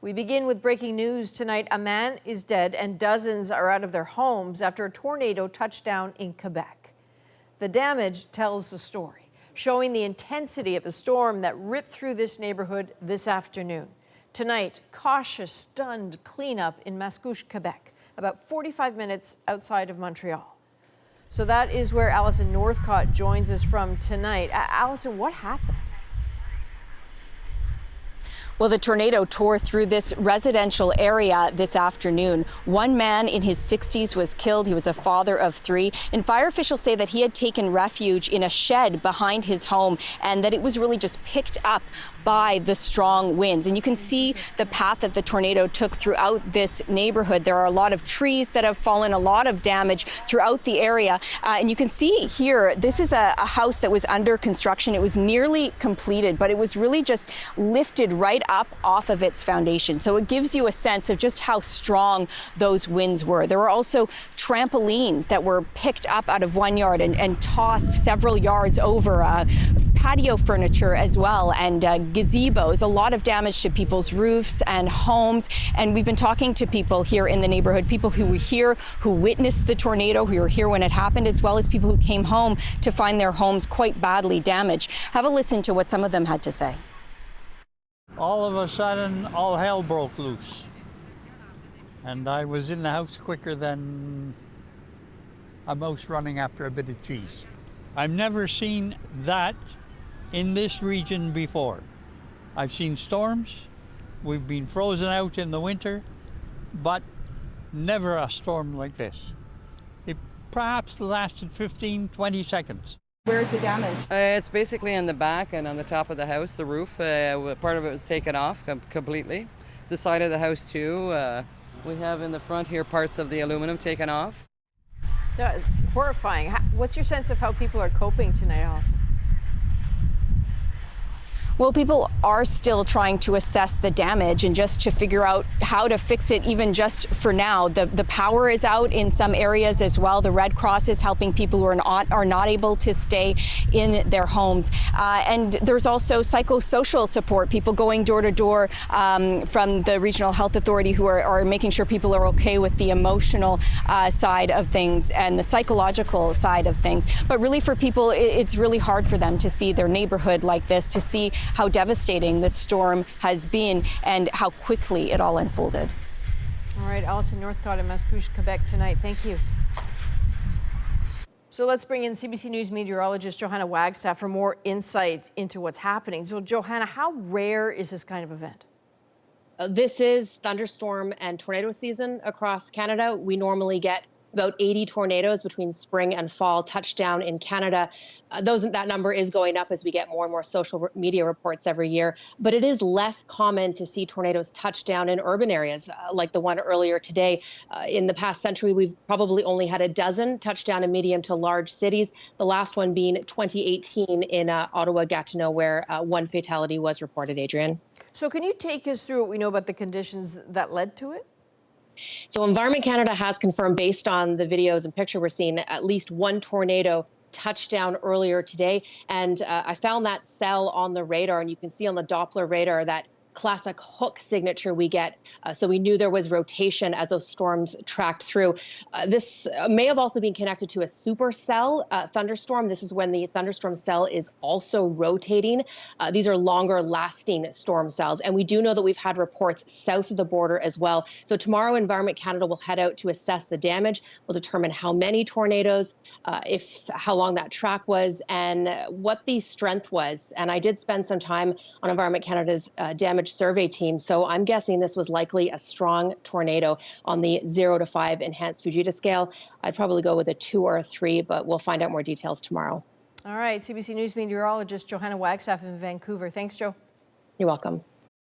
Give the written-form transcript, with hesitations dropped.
We begin with breaking news tonight. A man is dead and dozens are out of their homes after a tornado touched down in Quebec. The damage tells the story, showing the intensity of a storm that ripped through this neighborhood this afternoon. Tonight, cautious, stunned cleanup in Mascouche, Quebec, about 45 minutes outside of Montreal. So that is where Allison Northcott joins us from tonight. Allison, what happened? Well, the tornado tore through this residential area this afternoon. One man in his 60s was killed. He was a father of 3. And fire officials say that he had taken refuge in a shed behind his home and that it was really just picked up by the strong winds. And you can see the path that the tornado took throughout this neighborhood. There are a lot of trees that have fallen, a lot of damage throughout the area. And you can see here, this is a house that was under construction. It was nearly completed, but it was really just lifted right up off of its foundation. So it gives you a sense of just how strong those winds were. There were also trampolines that were picked up out of one yard and tossed several yards over, patio furniture as well, and gazebos. A lot of damage to people's roofs and homes. And we've been talking to people here in the neighborhood, people who were here, who witnessed the tornado, who were here when it happened, as well as people who came home to find their homes quite badly damaged. Have a listen to what some of them had to say. All of a sudden, all hell broke loose. And I was in the house quicker than a mouse running after a bit of cheese. I've never seen that in this region before. I've seen storms, we've been frozen out in the winter, but never a storm like this. It perhaps lasted 15, 20 seconds. Where's the damage? It's basically in the back and on the top of the house, the roof. Part of it was taken off completely. The side of the house too. We have in the front here parts of the aluminum taken off. Yeah, it's horrifying. What's your sense of how people are coping tonight, Allison? Well, people are still trying to assess the damage and just to figure out how to fix it, even just for now. The power is out in some areas as well. The Red Cross is helping people who are not able to stay in their homes. And there's also psychosocial support, people going door to door from the Regional Health Authority who are making sure people are okay with the emotional side of things and the psychological side of things. But really for people, it's really hard for them to see their neighborhood like this, to see how devastating this storm has been and how quickly it all unfolded. All right, Allison Northcott in Mascouche, Quebec tonight. Thank you. So let's bring in CBC News meteorologist Johanna Wagstaff for more insight into what's happening. So Johanna, how rare is this kind of event? This is thunderstorm and tornado season across Canada. We normally get about 80 tornadoes between spring and fall touchdown in Canada. That number is going up as we get more and more social media reports every year. But it is less common to see tornadoes touch down in urban areas like the one earlier today. In the past century, we've probably only had a dozen touchdown in medium to large cities, the last one being 2018 in Ottawa, Gatineau, where one fatality was reported, Adrienne. So can you take us through what we know about the conditions that led to it? So Environment Canada has confirmed, based on the videos and picture we're seeing, at least one tornado touched down earlier today. And I found that cell on the radar, and you can see on the Doppler radar that classic hook signature we get. So we knew there was rotation as those storms tracked through. This may have also been connected to a supercell thunderstorm. This is when the thunderstorm cell is also rotating. These are longer lasting storm cells. And we do know that we've had reports south of the border as well. So tomorrow, Environment Canada will head out to assess the damage. We'll determine how many tornadoes, how long that track was, and what the strength was. And I did spend some time on Environment Canada's damage survey team. So I'm guessing this was likely a strong tornado on the 0 to 5 enhanced Fujita scale. I'd probably go with a 2 or a 3, but we'll find out more details tomorrow. All right, CBC News meteorologist Johanna Wagstaff in Vancouver. Thanks, Jo. You're welcome.